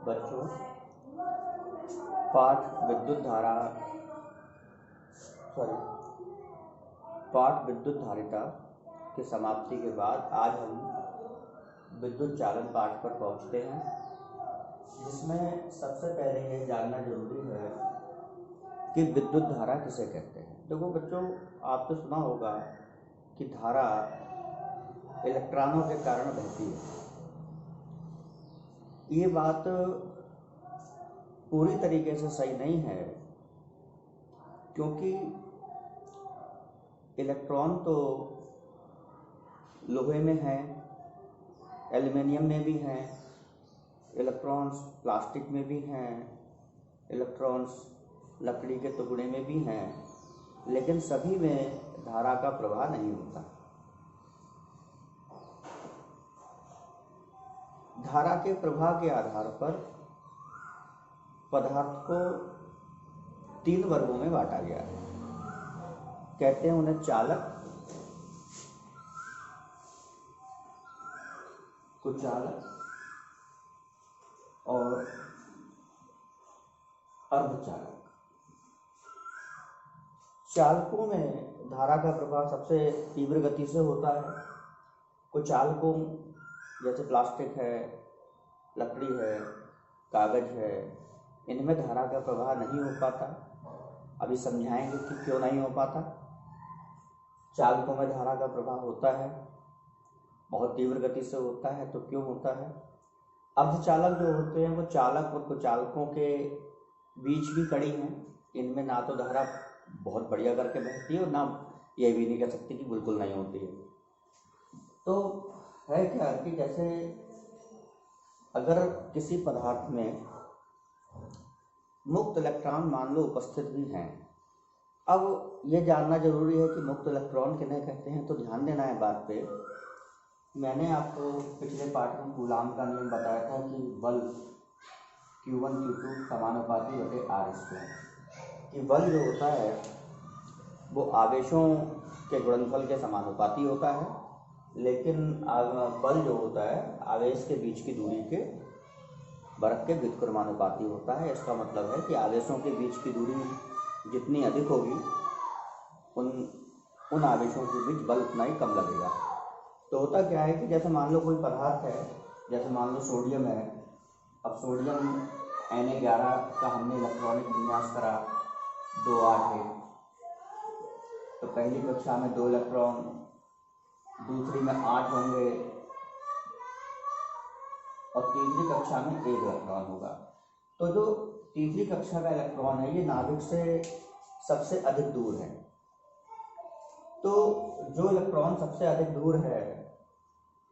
बच्चों, पाठ विद्युत धारिता की समाप्ति के बाद आज हम विद्युत चालन पाठ पर पहुंचते हैं, जिसमें सबसे पहले ये जानना जरूरी है कि विद्युत धारा किसे कहते हैं। देखो बच्चों, आपने सुना होगा कि धारा इलेक्ट्रॉनों के कारण बहती है। ये बात पूरी तरीके से सही नहीं है, क्योंकि इलेक्ट्रॉन तो लोहे में हैं, एल्युमिनियम में भी हैं, इलेक्ट्रॉन्स प्लास्टिक में भी हैं, इलेक्ट्रॉन्स लकड़ी के टुकड़े में भी हैं, लेकिन सभी में धारा का प्रवाह नहीं होता। धारा के प्रवाह के आधार पर पदार्थ को 3 वर्गों में बांटा गया है। कहते हैं उन्हें चालक, कुचालक और अर्धचालक। चालकों में धारा का प्रवाह सबसे तीव्र गति से होता है। कुचालकों जैसे प्लास्टिक है, लकड़ी है, कागज है, इनमें धारा का प्रवाह नहीं हो पाता। अभी समझाएंगे कि क्यों नहीं हो पाता। चालकों में धारा का प्रवाह होता है, बहुत तीव्र गति से होता है, तो क्यों होता है। अर्धचालक जो होते हैं वो चालक और कुचालकों के बीच भी कड़ी हैं। इनमें ना तो धारा बहुत बढ़िया करके बहती है और ना ये भी नहीं कह सकती कि बिल्कुल नहीं होती है। तो है क्या कि जैसे अगर किसी पदार्थ में मुक्त इलेक्ट्रॉन मान लो उपस्थित भी हैं। अब ये जानना जरूरी है कि मुक्त इलेक्ट्रॉन किन्हें कहते हैं, तो ध्यान देना है बात पे। मैंने आपको पिछले पाठ में कूलाम का नियम बताया था कि बल Q1 Q2 समानुपाती बटे R², कि बल जो होता है वो आवेशों के गुणनफल के समानुपाती होता है, लेकिन बल जो होता है आवेश के बीच की दूरी के वर्ग के व्युत्क्रमानुपाती होता है। इसका मतलब है कि आवेशों के बीच की दूरी जितनी अधिक होगी उन आवेशों के बीच बल उतना ही कम लगेगा। तो होता क्या है कि जैसे मान लो कोई पदार्थ है, जैसे मान लो सोडियम है। अब सोडियम Na11 का हमने इलेक्ट्रॉनिक विन्यास करा 2 8 है। तो पहली कक्षा में 2 इलेक्ट्रॉन, दूसरी में 8 होंगे और तीसरी कक्षा में 1 इलेक्ट्रॉन होगा। तो जो तीसरी कक्षा का इलेक्ट्रॉन है ये नाभिक से सबसे अधिक दूर है। तो जो इलेक्ट्रॉन सबसे अधिक दूर है,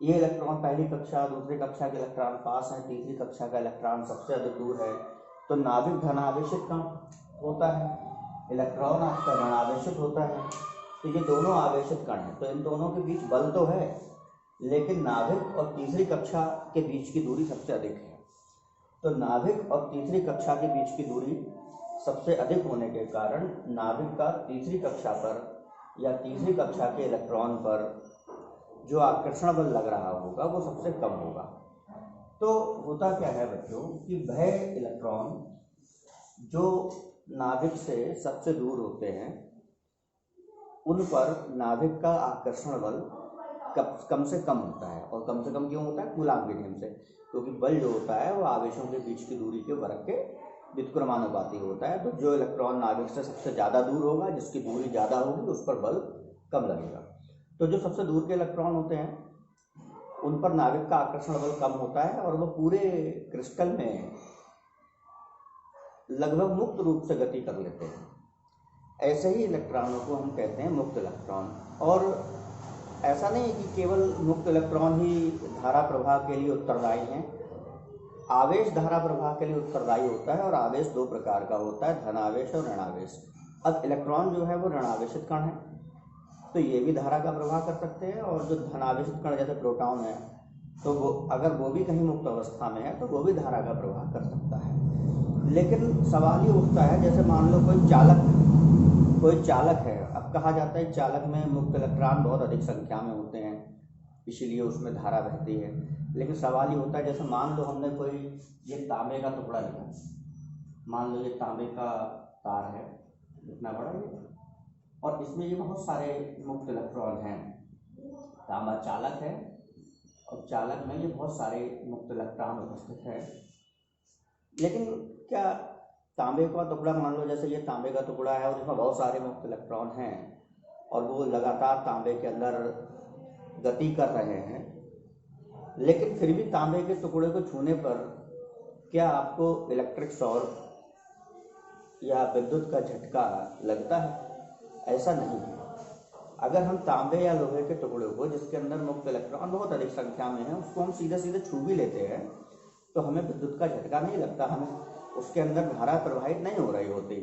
ये इलेक्ट्रॉन पहली कक्षा दूसरी कक्षा के इलेक्ट्रॉन पास है, तीसरी कक्षा का इलेक्ट्रॉन सबसे अधिक दूर है, तो नाभिक धनावेशित कण होता है, इलेक्ट्रॉन आपका ऋणावेशित होता है। तो ये दोनों आवेशित कण हैं, तो इन दोनों के बीच बल तो है, लेकिन नाभिक और तीसरी कक्षा के बीच की दूरी सबसे अधिक है। तो नाभिक और तीसरी कक्षा के बीच की दूरी सबसे अधिक होने के कारण नाभिक का तीसरी कक्षा पर या तीसरी कक्षा के इलेक्ट्रॉन पर जो आकर्षण बल लग रहा होगा वो सबसे कम होगा। तो होता क्या है बच्चों कि वह इलेक्ट्रॉन जो नाभिक से सबसे दूर होते हैं उन पर नाभिक का आकर्षण बल कम से कम होता है। और कम से कम क्यों होता है? कूलाम के नियम से, क्योंकि बल जो होता है वो आवेशों के बीच की दूरी के वर्ग के व्युत्क्रमानुपाती होता है। तो जो इलेक्ट्रॉन नाभिक से सबसे ज़्यादा दूर होगा, जिसकी दूरी ज़्यादा होगी, उस पर बल कम लगेगा। तो जो सबसे दूर के इलेक्ट्रॉन होते हैं उन पर नाभिक का आकर्षण बल कम होता है और वो पूरे क्रिस्टल में लगभग मुक्त रूप से गति कर लेते हैं। ऐसे ही इलेक्ट्रॉनों को हम कहते हैं मुक्त इलेक्ट्रॉन। और ऐसा नहीं है कि केवल मुक्त इलेक्ट्रॉन ही धारा प्रवाह के लिए उत्तरदायी हैं। आवेश धारा प्रवाह के लिए उत्तरदायी होता है और आवेश 2 प्रकार का होता है, धनावेश और ऋणावेश। अब इलेक्ट्रॉन जो है वो ऋणावेशित कण है, तो ये भी धारा का प्रवाह कर सकते हैं। और जो धनावेशित कण जैसे प्रोटॉन है, तो वो अगर वो भी कहीं मुक्त अवस्था में है तो वो भी धारा का प्रवाह कर सकता है। लेकिन सवाल ये उठता है, जैसे मान लो कोई चालक है। अब कहा जाता है चालक में मुक्त इलेक्ट्रॉन बहुत अधिक संख्या में होते हैं, इसीलिए उसमें धारा बहती है। लेकिन सवाल ये होता है, जैसे मान लो हमने कोई ये तांबे का टुकड़ा लिया, मान लो ये तांबे का तार है इतना बड़ा ये, और इसमें ये बहुत सारे मुक्त इलेक्ट्रॉन हैं। तांबा चालक है और चालक में ये बहुत सारे मुक्त इलेक्ट्रॉन उपस्थित है। लेकिन क्या तांबे का टुकड़ा, मान लो जैसे ये तांबे का टुकड़ा है और इसमें बहुत सारे मुक्त इलेक्ट्रॉन हैं और वो लगातार तांबे के अंदर गति कर रहे हैं, लेकिन फिर भी तांबे के टुकड़े को छूने पर क्या आपको इलेक्ट्रिक शॉक या विद्युत का झटका लगता है? ऐसा नहीं है। अगर हम तांबे या लोहे के टुकड़े को जिसके अंदर मुक्त इलेक्ट्रॉन बहुत अधिक संख्या में है उसको हम सीधे सीधे छू भी लेते हैं तो हमें विद्युत का झटका नहीं लगता, हमें उसके अंदर धारा प्रवाहित नहीं हो रही होती।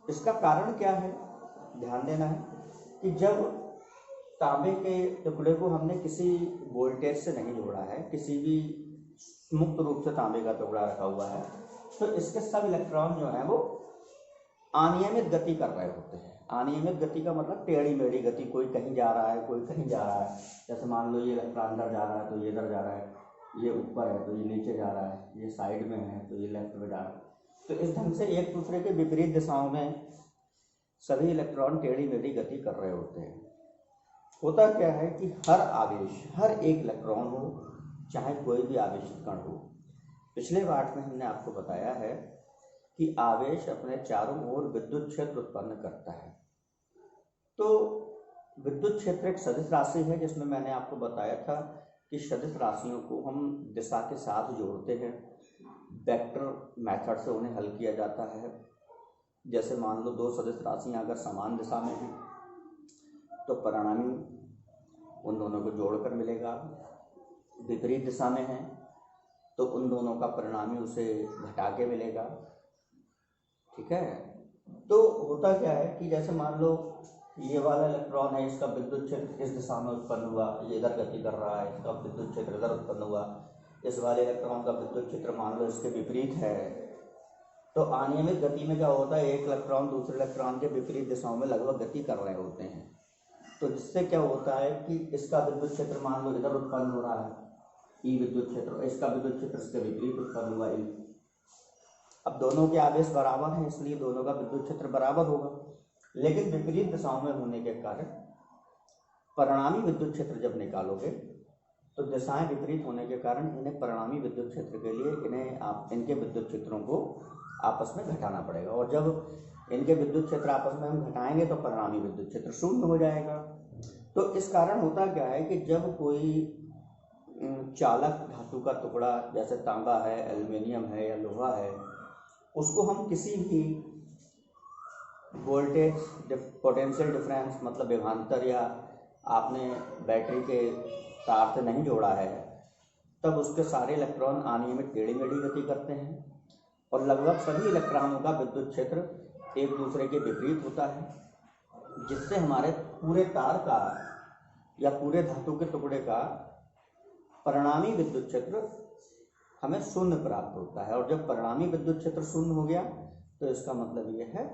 इसका कारण क्या है? ध्यान देना है कि जब तांबे के टुकड़े को हमने किसी वोल्टेज से नहीं जोड़ा है, किसी भी मुक्त रूप से तांबे का टुकड़ा रखा हुआ है, तो इसके सब इलेक्ट्रॉन जो है वो अनियमित गति कर रहे होते हैं। अनियमित गति का मतलब टेढ़ी मेढ़ी गति, कोई कहीं जा रहा है कोई कहीं जा रहा है। जैसे मान लो ये इलेक्ट्रॉन अंदर जा रहा है तो ये इधर जा रहा है, ये ऊपर है तो ये नीचे जा रहा है, ये साइड में है तो ये लेफ्ट में जा रहा है। तो इस ढंग से एक दूसरे के विपरीत दिशाओं में सभी इलेक्ट्रॉन टेढ़ी मेढ़ी गति कर रहे होते हैं। होता क्या है कि हर आवेश, हर एक इलेक्ट्रॉन हो चाहे कोई भी आवेशित कण हो, पिछले पाठ में हमने आपको बताया है कि आवेश अपने चारों ओर विद्युत क्षेत्र उत्पन्न करता है। तो विद्युत क्षेत्र एक सदिश राशि है जिसमें मैंने आपको बताया था कि सदिश राशियों को हम दिशा के साथ जोड़ते हैं, वेक्टर मेथड से उन्हें हल किया जाता है। जैसे मान लो दो सदिश राशियां अगर समान दिशा में हैं तो परिणामी उन दोनों को जोड़कर मिलेगा, विपरीत दिशा में है तो उन दोनों का परिणामी उसे घटा के मिलेगा। ठीक है, तो होता क्या है कि जैसे मान लो ये वाला इलेक्ट्रॉन है, इसका विद्युत क्षेत्र इस दिशा में उत्पन्न हुआ, ये इधर गति कर रहा है, इसका विद्युत क्षेत्र इधर उत्पन्न हुआ। इस वाले इलेक्ट्रॉन का विद्युत क्षेत्र मान लो इसके विपरीत है, तो अनियमित गति में क्या होता है, एक इलेक्ट्रॉन दूसरे इलेक्ट्रॉन के विपरीत दिशाओं में लगभग गति कर रहे होते हैं। तो जिससे क्या होता है कि इसका विद्युत क्षेत्र मान लो इधर उत्पन्न हो रहा है, ई विद्युत क्षेत्र, इसका विद्युत क्षेत्र इसके विपरीत उत्पन्न हुआ, ई। अब दोनों के आवेश बराबर हैं इसलिए दोनों का विद्युत क्षेत्र बराबर होगा, लेकिन विपरीत दिशाओं में होने के कारण परिणामी विद्युत क्षेत्र जब निकालोगे तो दिशाएं विपरीत होने के कारण इन्हें परिणामी विद्युत क्षेत्र के लिए इनके विद्युत क्षेत्रों को आपस में घटाना पड़ेगा, और जब इनके विद्युत क्षेत्र आपस में हम घटाएंगे तो परिणामी विद्युत क्षेत्र शून्य हो जाएगा। तो इस कारण होता क्या है कि जब कोई चालक धातु का टुकड़ा जैसे तांबा है, एल्युमिनियम है या लोहा है, उसको हम किसी भी वोल्टेज पोटेंशियल डिफरेंस मतलब विभवांतर या आपने बैटरी के तार से नहीं जोड़ा है, तब उसके सारे इलेक्ट्रॉन अनियमित टेढ़ी मेढ़ी गति करते हैं और लगभग सभी इलेक्ट्रॉनों का विद्युत क्षेत्र एक दूसरे के विपरीत होता है, जिससे हमारे पूरे तार का या पूरे धातु के टुकड़े का परिणामी विद्युत क्षेत्र हमें शून्य प्राप्त होता है। और जब परिणामी विद्युत क्षेत्र शून्य हो गया तो इसका मतलब ये है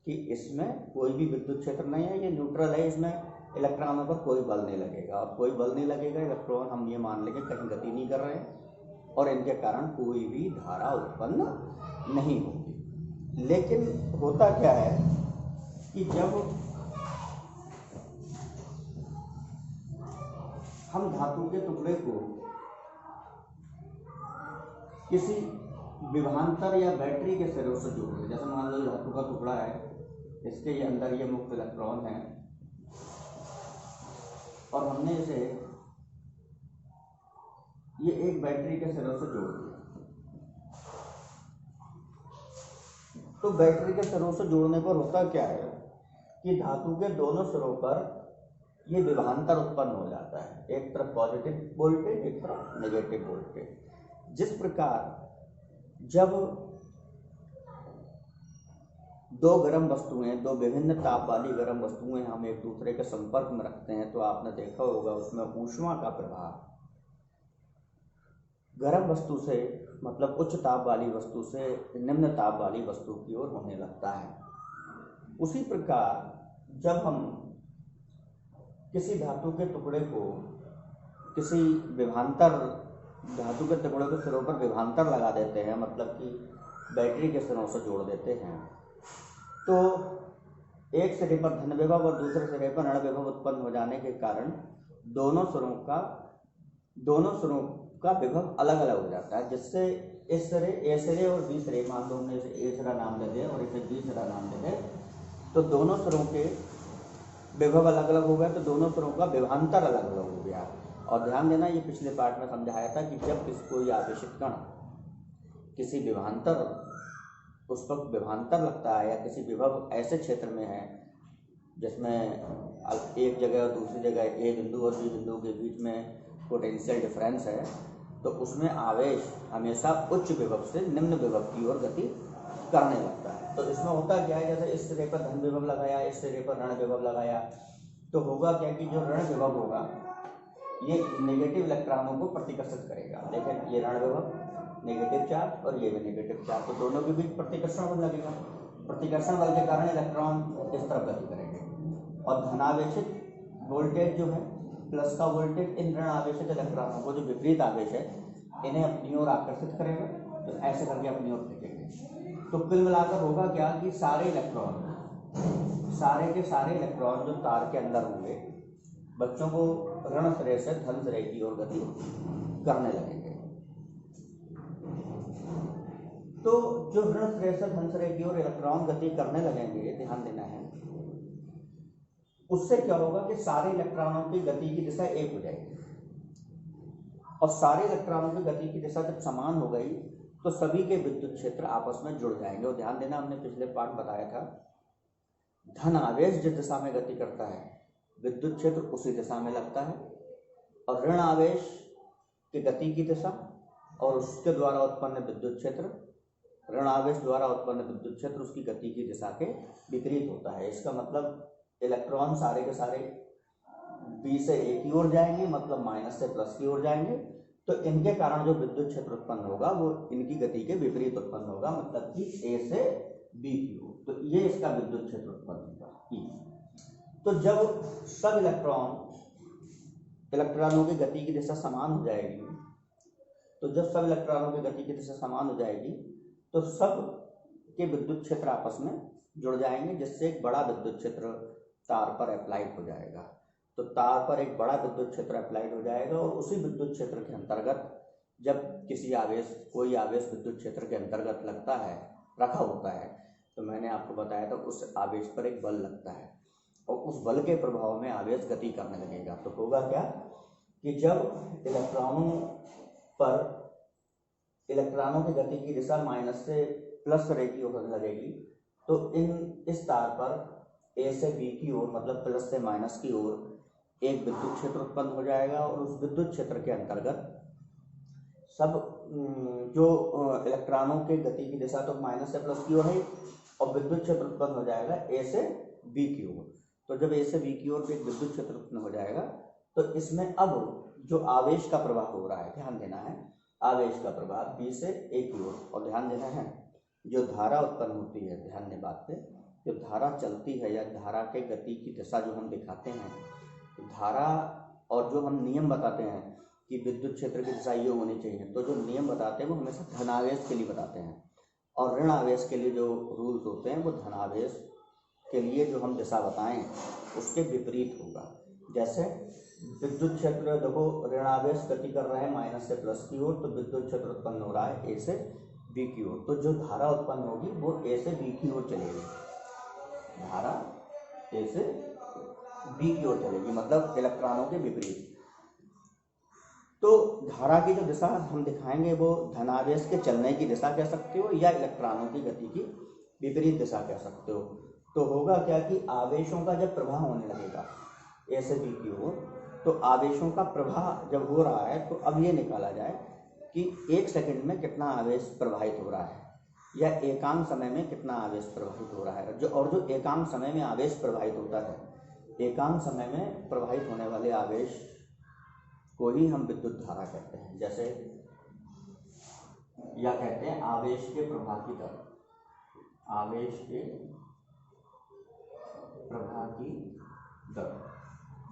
कि इसमें कोई भी विद्युत क्षेत्र नहीं है, ये न्यूट्रल है, इसमें इलेक्ट्रॉनों पर कोई बल नहीं लगेगा। और कोई बल नहीं लगेगा, इलेक्ट्रॉन हम ये मान लेंगे कहीं गति नहीं कर रहे हैं और इनके कारण कोई भी धारा उत्पन्न नहीं होगी। लेकिन होता क्या है कि जब हम धातु के टुकड़े को किसी विभवांतर या बैटरी के सिरों से जोड़ते, जैसे मान लो धातु का टुकड़ा है, इसके ये अंदर ये मुक्त इलेक्ट्रॉन है और हमने इसे ये एक बैटरी के सिरों से जोड़ दिया। तो बैटरी के सिरों से जोड़ने पर होता क्या है कि धातु के दोनों सिरों पर ये विभवांतर उत्पन्न हो जाता है, एक तरफ पॉजिटिव वोल्टेज एक तरफ नेगेटिव वोल्टेज। जिस प्रकार जब दो गर्म वस्तुएं, दो विभिन्न ताप वाली गर्म वस्तुएं हम एक दूसरे के संपर्क में रखते हैं तो आपने देखा होगा उसमें ऊष्मा का प्रभाव गर्म वस्तु से मतलब उच्च ताप वाली वस्तु से निम्न ताप वाली वस्तु की ओर होने लगता है। उसी प्रकार जब हम किसी धातु के टुकड़े को किसी विभवांतर धातु के टुकड़ों के सिरों पर विभवांतर लगा देते हैं, मतलब कि बैटरी के सिरों से जोड़ देते हैं, तो एक सिरे पर धन विभव और दूसरे सिरे पर ऋण विभव उत्पन्न हो जाने के कारण दोनों सिरों का विभव अलग अलग हो जाता है, जिससे इस सिरे ए सिरे और बी सिरे, मान लो हमने इसे ए सिरा नाम दे दें और इसे बी सिरा नाम दे दें, तो दोनों सिरों के विभव अलग अलग हो गए, तो दोनों सिरों का विभवांतर अलग अलग हो गया। और ध्यान देना, ये पिछले पार्ट में समझाया था कि जब कोई आवेशित कण किसी विभवांतर, उस पर विभवांतर लगता है या किसी विभव ऐसे क्षेत्र में है जिसमें एक जगह और दूसरी जगह ए बिंदु और बी बिंदु के बीच में पोटेंशियल डिफरेंस है, तो उसमें आवेश हमेशा उच्च विभव से निम्न विभव की ओर गति करने लगता है। तो इसमें होता क्या है, जैसे इस सिरे पर धन विभव लगाया, इस सिरे पर ऋण विभव लगाया, तो होगा क्या कि जो ऋण विभव होगा ये नेगेटिव इलेक्ट्रॉनों को प्रतिकर्षित करेगा। लेकिन ये ऋण विभव नेगेटिव चार्ज और ये भी नेगेटिव चार्ज, तो दोनों के बीच प्रतिकर्षण बल लगेगा। प्रतिकर्षण बल के कारण इलेक्ट्रॉन इस तरफ गति करेंगे, और धनावेशित वोल्टेज जो है, प्लस का वोल्टेज इन ऋण आवेशित इलेक्ट्रॉनों को, जो विपरीत आवेश है, इन्हें अपनी ओर आकर्षित करेगा, तो ऐसे करके अपनी ओर फेंकेंगे। तो कुल मिलाकर होगा क्या कि सारे के सारे इलेक्ट्रॉन जो तार के अंदर होंगे, बच्चों को ऋण सिरे से धन सिरे की ओर गति करने लगेंगे। तो जो ऋण सिरे से धन सिरे की ओर इलेक्ट्रॉन गति करने लगेंगे, ध्यान देना है, उससे क्या होगा कि सारे इलेक्ट्रॉनों की गति की दिशा एक हो जाएगी, और सारे इलेक्ट्रॉनों की गति की दिशा जब समान हो गई तो सभी के विद्युत क्षेत्र आपस में जुड़ जाएंगे। और ध्यान देना, हमने पिछले पार्ट बताया था, धन आवेश जिस दिशा में गति करता है विद्युत क्षेत्र उसी दिशा में लगता है, और ऋण आवेश की गति की दिशा और उसके द्वारा उत्पन्न विद्युत क्षेत्र, ऋण आवेश द्वारा उत्पन्न विद्युत क्षेत्र उसकी गति की दिशा के विपरीत होता है। इसका मतलब इलेक्ट्रॉन सारे के सारे बी से ए की ओर जाएंगे, मतलब माइनस से प्लस की ओर जाएंगे, तो इनके कारण जो विद्युत क्षेत्र उत्पन्न होगा वो इनकी गति के विपरीत उत्पन्न होगा, मतलब कि ए से बी की ओर, तो ये इसका विद्युत क्षेत्र उत्पन्न होगा ई। तो जब सब इलेक्ट्रॉनों की गति की दिशा समान हो जाएगी, तो जब सब इलेक्ट्रॉनों की गति की दिशा समान हो जाएगी तो सब के विद्युत क्षेत्र आपस में जुड़ जाएंगे, जिससे एक बड़ा विद्युत क्षेत्र तार पर अप्लाइड हो जाएगा। तो तार पर एक बड़ा विद्युत क्षेत्र अप्लाइड हो जाएगा, और उसी विद्युत क्षेत्र के अंतर्गत जब कोई आवेश विद्युत क्षेत्र के अंतर्गत लगता है, रखा होता है, तो मैंने आपको बताया था उस आवेश पर एक बल लगता है, और उस बल के प्रभाव में आवेश गति करने लगेगा। तो होगा क्या कि जब इलेक्ट्रॉनों की गति की दिशा माइनस से प्लस रे की होने लगेगी, तो इस तार पर ए से बी की ओर, मतलब प्लस से माइनस की ओर एक विद्युत क्षेत्र उत्पन्न हो जाएगा, और उस विद्युत क्षेत्र के अंतर्गत सब जो इलेक्ट्रॉनों की गति की दिशा तो माइनस से प्लस की ओर है, और विद्युत क्षेत्र उत्पन्न हो जाएगा ए से बी की ओर। तो जब ए से बी की ओर एक विद्युत क्षेत्र उत्पन्न हो जाएगा, तो इसमें अब जो आवेश का प्रवाह हो रहा है, ध्यान देना है, आवेश का प्रवाह बी से ए की ओर, और ध्यान देना है जो धारा उत्पन्न होती है, ध्यान दें बात पे, जो धारा चलती है या धारा के गति की दिशा जो हम दिखाते हैं, धारा और जो हम नियम बताते हैं कि विद्युत क्षेत्र की दिशा ये होनी चाहिए, तो जो नियम बताते हैं वो हमेशा धनावेश के लिए बताते हैं, और ऋण आवेश के लिए जो रूल्स होते हैं वो धनावेश के लिए जो हम दिशा बताएं उसके विपरीत होगा। जैसे विद्युत क्षेत्र देखो, ऋण आवेश गति कर रहा है माइनस से प्लस की ओर, तो विद्युत क्षेत्र उत्पन्न हो रहा है ए से बी की ओर, तो जो धारा उत्पन्न होगी वो ए से बी की ओर चलेगी, धारा ए से बी की ओर चलेगी, मतलब इलेक्ट्रॉनों के विपरीत। तो धारा की जो दिशा हम दिखाएंगे वो धनावेश के चलने की दिशा कह सकते हो, या इलेक्ट्रॉनों की गति की विपरीत दिशा कह सकते हो। तो होगा क्या कि आवेशों का जब प्रवाह होने लगेगा ए से बी की ओर, तो आवेशों का प्रवाह जब हो रहा है, तो अब ये निकाला जाए कि एक सेकंड में कितना आवेश प्रवाहित हो रहा है, या एकांक समय में कितना आवेश प्रवाहित हो रहा है। जो एकांक समय में आवेश प्रवाहित होता है, एकांक समय में प्रवाहित होने वाले आवेश को ही हम विद्युत धारा कहते हैं, जैसे या कहते हैं आवेश के प्रवाह की दर, आवेश के प्रवाह की दर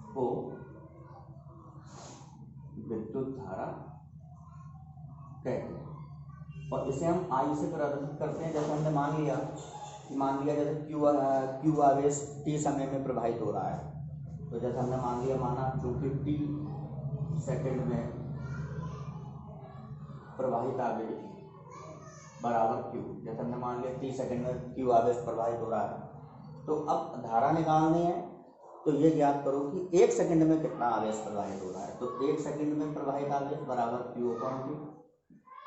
को विद्युत धारा कहते हैं। और इसे हम आई से प्रदर्शित करते हैं। जैसे हमने मान लिया जैसे क्यू आवेश t समय में प्रवाहित हो रहा है, तो जैसे हमने माना चूंकि t सेकंड में प्रवाहित आवेश बराबर q, जैसे हमने मान लिया t सेकंड में q आवेश प्रवाहित हो रहा है। तो अब धारा निकालनी है, तो ये ज्ञात करो कि 1 सेकंड में कितना आवेश प्रवाहित हो रहा है। तो 1 सेकंड में प्रवाहित आवेश बराबर q/t,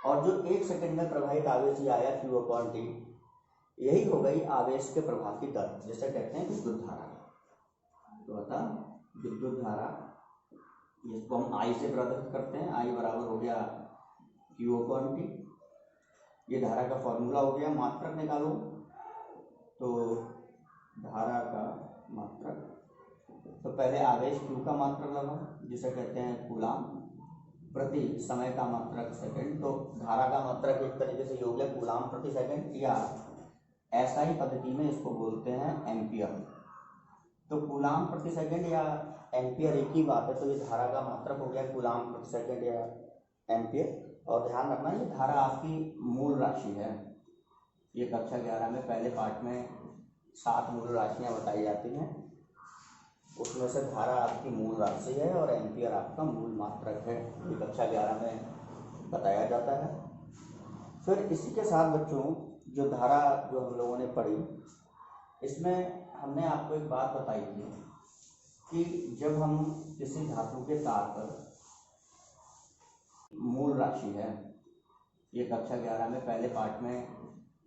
और जो 1 सेकंड में प्रवाहित आवेश ये आया q/t, यही हो गई आवेश के प्रवाह की दर, जिसे कहते हैं विद्युत धारा। तो अतः विद्युत धारा, इसको हम आई से प्रदर्शित करते हैं। आई बराबर हो गया q/t। ये धारा का फॉर्मूला हो गया। मात्रक निकालो, तो धारा का मात्रक, तो पहले आवेश q का मात्रक लगाओ, जिसे कहते हैं कूलाम प्रति समय का मात्रक सेकंड। तो धारा का मात्रक एक तरीके से हो गया कूलाम प्रति सेकंड, या एसआई पद्धति में इसको बोलते हैं एम्पियर। तो कूलाम प्रति सेकंड या एम्पियर एक ही बात है। तो ये धारा का मात्रक हो गया कूलाम प्रति सेकंड या एम्पियर। और ध्यान रखना, ये धारा आपकी मूल राशि है। ये कक्षा 11 में पहले पार्ट में 7 मूल राशियां बताई जाती हैं, उसमें से धारा आपकी मूल राशि है और एम्पियर आपका मूल मात्रक है। ये कक्षा 11 में बताया जाता है। फिर इसी के साथ बच्चों, जो धारा जो हम लोगों ने पढ़ी, इसमें हमने आपको एक बात बताई थी कि जब हम किसी धातु के तार पर, मूल राशि है, ये कक्षा 11 में पहले पार्ट में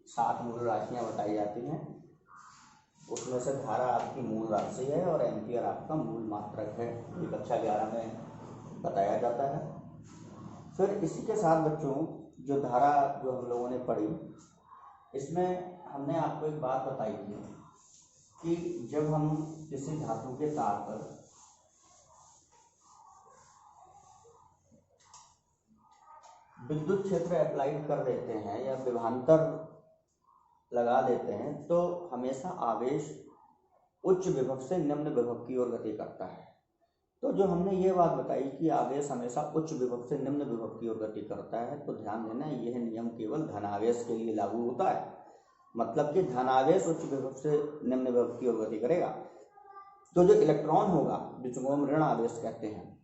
7 मूल राशियां बताई जाती हैं, उसमें से धारा आपकी मूल राशि है और एम्पियर आपका मूल मात्रक है। ये कक्षा 11 में बताया जाता है। फिर इसी के साथ बच्चों, जो धारा जो हम लोगों ने पढ़ी, इसमें हमने आपको एक बात बताई थी कि जब हम किसी धातु के तार पर विद्युत क्षेत्र अप्लाइड कर देते हैं या विभवांतर लगा देते हैं, तो हमेशा आवेश उच्च विभव से निम्न विभव की ओर गति करता है। तो जो हमने ये बात बताई कि आवेश हमेशा उच्च विभव से निम्न विभव की ओर गति करता है, तो ध्यान देना, यह नियम केवल धनावेश के लिए लागू होता है। मतलब कि धनावेश उच्च विभव से निम्न विभव की ओर गति करेगा। तो जो इलेक्ट्रॉन होगा, जिसको हम ऋण आवेश कहते हैं,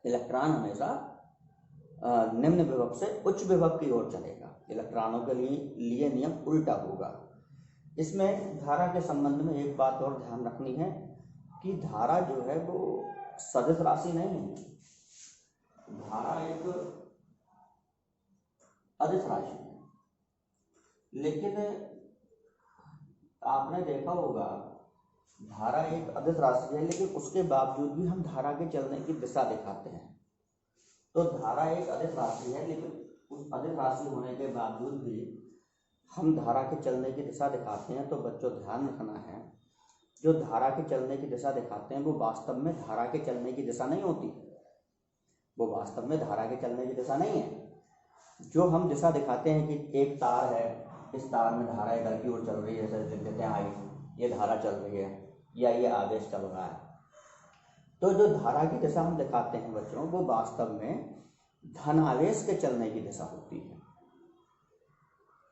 इलेक्ट्रॉन हमेशा निम्न विभव से उच्च विभव की ओर चलेगा। इलेक्ट्रॉनों के लिए नियम उल्टा होगा। इसमें धारा के संबंध में एक बात और ध्यान रखनी है कि धारा जो है वो सदिश राशि नहीं है। धारा एक अदिश राशि है। लेकिन आपने देखा होगा, धारा एक अदिश राशि है, लेकिन उसके बावजूद भी हम धारा के चलने की दिशा दिखाते हैं। तो धारा एक अदिश राशि है, लेकिन उस अदिश राशि होने के बावजूद भी हम धारा के चलने की दिशा दिखाते हैं। तो बच्चों ध्यान रखना है, जो धारा के चलने की दिशा दिखाते हैं वो वास्तव में धारा के चलने की दिशा नहीं होती। वो वास्तव में धारा के चलने की दिशा नहीं है। जो हम दिशा दिखाते हैं कि एक तार है, इस तार में धारा इधर की ओर चल रही है, जैसे लिख देते हैं आई, ये धारा चल रही है या ये आवेश चल रहा है। तो जो धारा की दिशा हम दिखाते हैं बच्चों, वो वास्तव में धनावेश के चलने की दिशा होती है।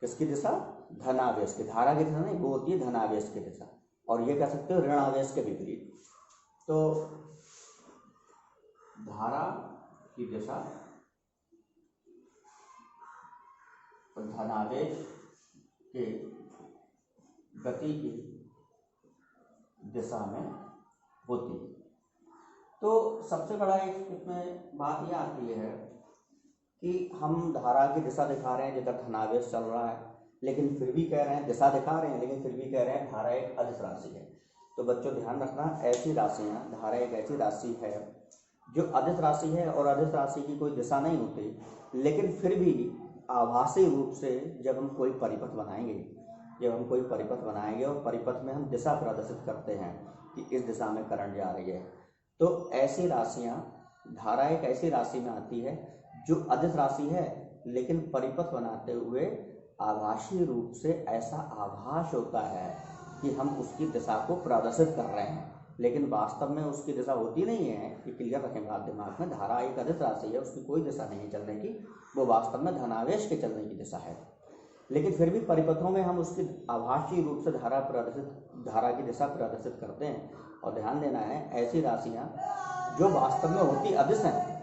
किसकी दिशा? धनावेश की। धारा की दिशा नहीं, वो होती है धनावेश की दिशा। और ये कह सकते हो ऋण आवेश के विपरीत। तो धारा की दिशा धनावेश के गति की दिशा में होती है। तो सबसे बड़ा एक इसमें बात यह आती है कि हम धारा की दिशा दिखा रहे हैं जिधर धनावेश चल रहा है, लेकिन फिर भी कह रहे हैं, दिशा दिखा रहे हैं लेकिन फिर भी कह रहे हैं धारा एक अदिश राशि है। तो बच्चों ध्यान रखना, ऐसी राशियाँ, धारा एक ऐसी राशि है जो अदिश राशि है और अदिश राशि की कोई दिशा नहीं होती, लेकिन फिर भी आभासी रूप से जब हम कोई परिपथ बनाएंगे और परिपथ में हम दिशा प्रदर्शित करते हैं कि इस दिशा में करंट जा रही है, तो ऐसी राशियाँ, धारा एक ऐसी राशि में आती है जो अदिश राशि है, लेकिन परिपथ बनाते हुए आभासी रूप से ऐसा आभास होता है कि हम उसकी दिशा को प्रदर्शित कर रहे हैं, लेकिन वास्तव में उसकी दिशा होती नहीं है। कि क्लियर रखें बात दिमाग में, धारा एक अदिश राशि है, उसकी कोई दिशा नहीं है चलने की, वो वास्तव में धनावेश के चलने की दिशा है। लेकिन फिर भी परिपथों में हम उसकी आभासी रूप से धारा की दिशा प्रदर्शित करते हैं। और ध्यान देना है, ऐसी राशियाँ जो वास्तव में होती अदिश हैं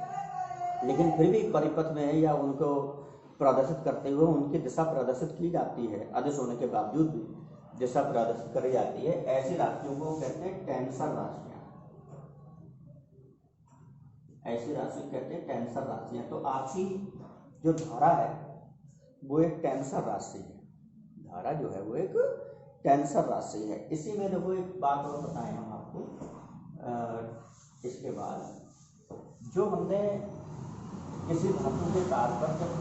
लेकिन फिर भी परिपथ में या उनको प्रदर्शित करते हुए उनकी दिशा प्रदर्शित की जाती है, अदिश होने के बावजूद भी दिशा प्रदर्शित करी जाती है, ऐसी राशियों को कहते हैं टेंसर राशियाँ। ऐसी राशि कहते हैं टेंसर राशियाँ। तो आपकी जो धारा है वो एक टेंसर राशि है। धारा जो है वो एक टेंसर राशि है। इसी में देखो एक बात और बताएं हम आपको। इसके बाद जो हमने किसी धातु के तार पर जब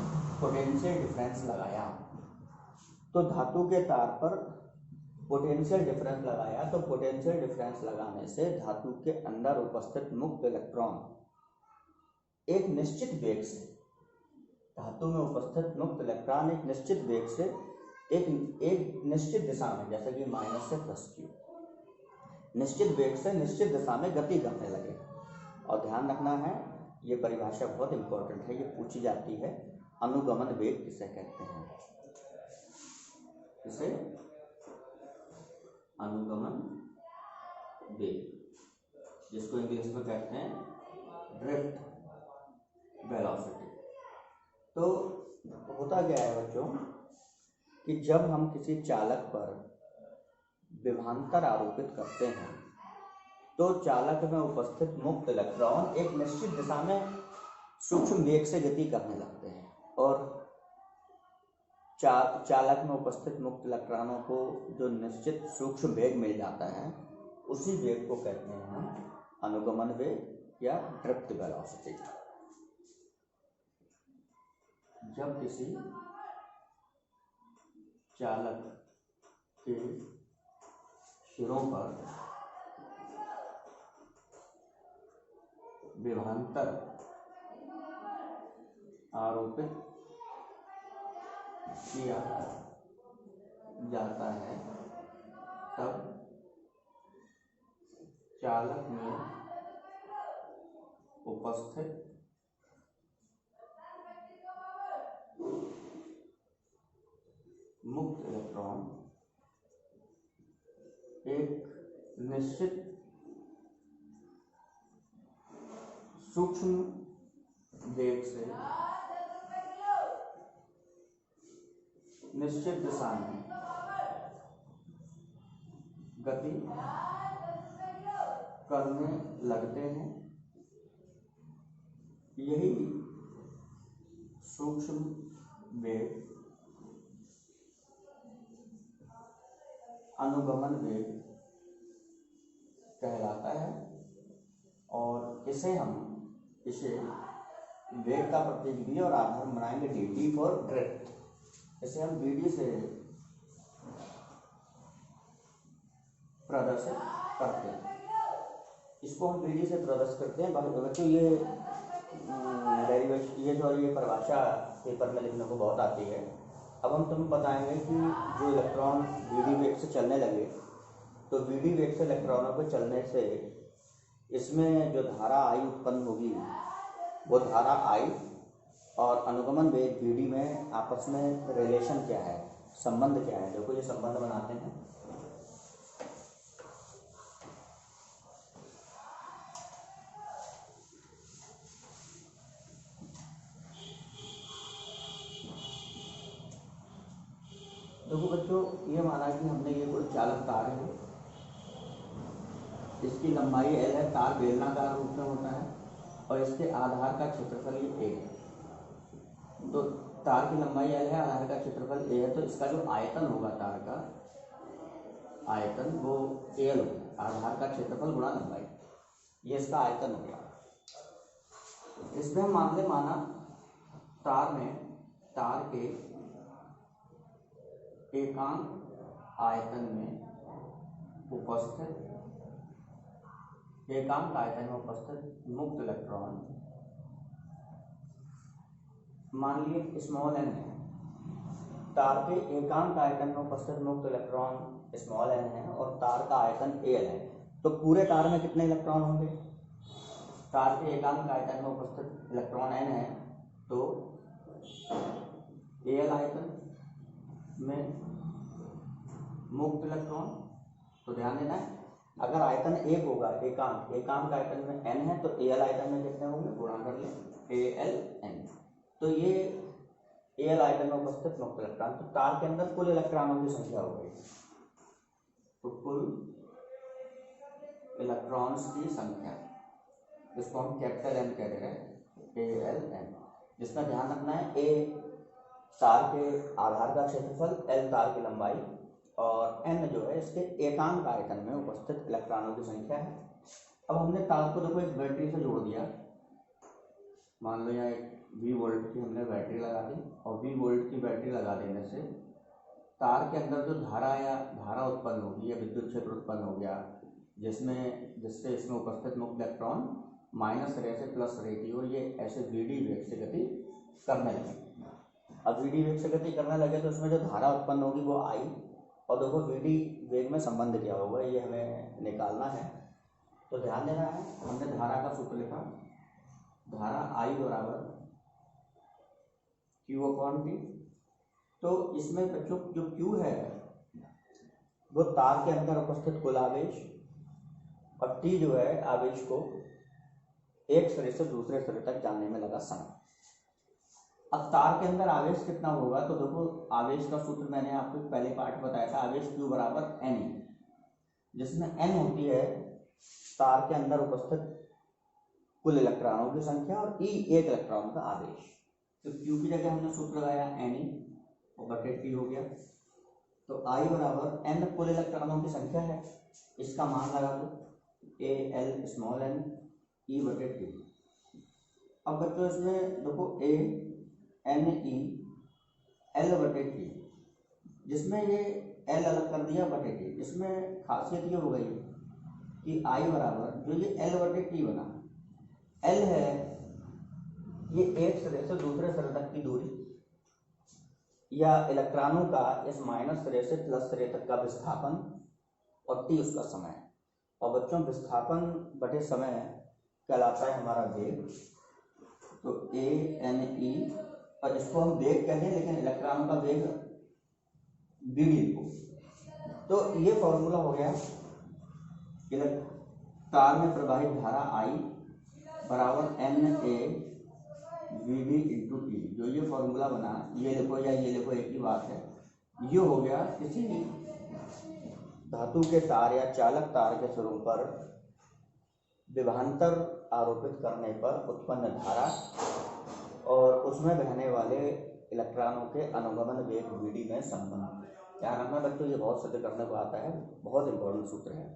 पोटेंशियल डिफरेंस लगाया, तो धातु के तार पर पोटेंशियल डिफरेंस लगाया, तो पोटेंशियल डिफरेंस लगाने से धातु के अंदर उपस्थित मुक्त इलेक्ट्रॉन एक निश्चित वेग से, धातु में उपस्थित मुक्त इलेक्ट्रॉन एक निश्चित वेग से एक निश्चित दिशा में, जैसे कि माइनस से प्लस क्यू, निश्चित वेग से निश्चित दिशा में गति करने लगे। और ध्यान रखना है, ये परिभाषा बहुत इंपॉर्टेंट है, ये पूछी जाती है। अनुगमन वेग किसे कहते हैं? इसे अनुगमन वेग, जिसको इंग्लिश में कहते हैं ड्रिफ्ट वेलोसिटी। तो होता क्या है बच्चों कि जब हम किसी चालक पर विभवांतर आरोपित करते हैं तो चालक में उपस्थित मुक्त इलेक्ट्रॉन एक निश्चित दिशा में सूक्ष्म वेग से गति करने लगते हैं, और चालक में उपस्थित मुक्त इलेक्ट्रॉनों को जो निश्चित सूक्ष्म वेग मिल जाता है, उसी वेग को कहते हैं हम अनुगमन वेग या ड्रिफ्ट वेलोसिटी। जब किसी चालक के सिरों पर विभवांतर आरोपित किया जाता है, तब चालक में उपस्थित मुक्त इलेक्ट्रॉन एक निश्चित सूक्ष्म वेग से निश्चित दिशा में गति करने लगते हैं। यही सूक्ष्म वेग अनुगमन वेग कहलाता है। और इसे वेग का प्रतीक भी और आधार बनाएंगे dt फॉर ड्रिफ्ट। इसे हम dd से प्रदर्शित करते हैं। इसको हम dd से प्रदर्शित करते हैं। बच्चों ये डेरिवेशन ये परिभाषा पेपर में लिखने को बहुत आती है। अब हम तुम्हें बताएंगे कि जो इलेक्ट्रॉन dd वेग से चलने लगे, तो dd वेग से इलेक्ट्रॉनों को चलने से इसमें जो धारा I उत्पन्न होगी, वो धारा I और अनुगमन वेग dd में आपस में रिलेशन क्या है, संबंध क्या है। देखो ये संबंध बनाते हैं। देखो बच्चों, ये माना कि हमने ये कोई चालक तार है, इसकी लंबाई L है, तार बेलनाकार रूप में होता है और इसके आधार का क्षेत्रफल ये A है। तो तार की लंबाई L है, आधार का क्षेत्रफल A है, तो इसका जो आयतन होगा, तार का आयतन वो L होगा, आधार का क्षेत्रफल गुणा लंबाई, ये इसका आयतन होगा। इसमें हम माना तार के एकांक आयतन में उपस्थित मुक्त इलेक्ट्रॉन, मान लीजिए स्मॉल n है, तार के एकांक आयतन में उपस्थित मुक्त इलेक्ट्रॉन स्मॉल n है और तार का आयतन Al है। तो पूरे तार में कितने इलेक्ट्रॉन होंगे? तार के एकांक आयतन में उपस्थित इलेक्ट्रॉन n है, तो Al आयतन में मुक्त इलेक्ट्रॉन, तो ध्यान देना है अगर आयतन एक होगा, एकांक आयतन में n है, तो Al आयतन में कितने होंगे, गुणा कर ले Al n। तो ये Al आयतन में उपस्थित मुक्त इलेक्ट्रॉन, तो तार के अंदर कुल इलेक्ट्रॉनों की संख्या हो गई, तो कुल इलेक्ट्रॉन्स की संख्या, इसको हम कैपिटल N कह रहे हैं, Al n, जिसमें ध्यान रखना है A तार के आधार का क्षेत्रफल, L तार की लंबाई और n जो है इसके एकांक आयतन में उपस्थित इलेक्ट्रॉनों की संख्या है। अब हमने तार को देखो एक बैटरी से जोड़ दिया, मान लो यहाँ एक V वोल्ट की हमने बैटरी लगा दी, और V वोल्ट की बैटरी लगा देने से तार के अंदर जो धारा उत्पन्न होगी या विद्युत क्षेत्र उत्पन्न हो गया, जिससे इसमें उपस्थित मुक्त इलेक्ट्रॉन माइनस रे से प्लस रे की, और ये ऐसे VD वेग से गति करने लगे। अब VD वेग से गति करने लगे तो उसमें जो धारा उत्पन्न होगी वो I, और देखो VD वेग में संबंध क्या होगा ये हमें निकालना है। तो ध्यान देना है, हमने धारा का सूत्र लिखा, धारा I बराबर Q/T। तो इसमें बच्चों जो Q है वो तार के अंदर उपस्थित कुल आवेश, और T जो है आवेश को एक सिरे से दूसरे सिरे तक जाने में लगा समय। अब तार के अंदर आवेश कितना होगा, तो देखो आवेश का सूत्र मैंने आपको पहले पार्ट बताया था, आवेश Q बराबर N, जिसमें N होती है तार के अंदर उपस्थित कुल इलेक्ट्रॉनों की संख्या और E एक इलेक्ट्रॉन का आवेश। तो Q की जगह हमने सूत्र लगाया Ne और बटे T हो गया, तो I बराबर N कुल इलेक्ट्रॉनों की संख्या है, इसका मान लगा दो Al स्मॉल n E बटे T। अब बच्चों इसमें देखो A N E L बटे T, जिसमें ये L अलग कर दिया बटे T, इसमें खासियत ये हो गई कि I बराबर जो ये L बटे T बना, L है ये एक सिरे से दूसरे सिरे तक की दूरी या इलेक्ट्रॉनों का इस माइनस सिरे से प्लस सिरे तक का विस्थापन, और T उसका समय। और बच्चों विस्थापन बटे समय कहलाता है हमारा वेग, तो ANE, और इसको हम वेग कहें लेकिन इलेक्ट्रॉनों का वेग BD को। तो ये फॉर्मूला हो गया तार में प्रवाहित धारा I बराबर NA VD इंटू T। जो ये फॉर्मूला बना, ये लिखो या ये लिखो एक ही बात है, ये हो गया किसी धातु के तार या चालक तार के सिरों पर विभवांतर आरोपित करने पर उत्पन्न धारा और उसमें बहने वाले इलेक्ट्रॉनों के अनुगमन वेग VD में संबंध। ध्यान रखना बच्चों, ये बहुत सिद्ध करने को आता है, बहुत इंपॉर्टेंट सूत्र है।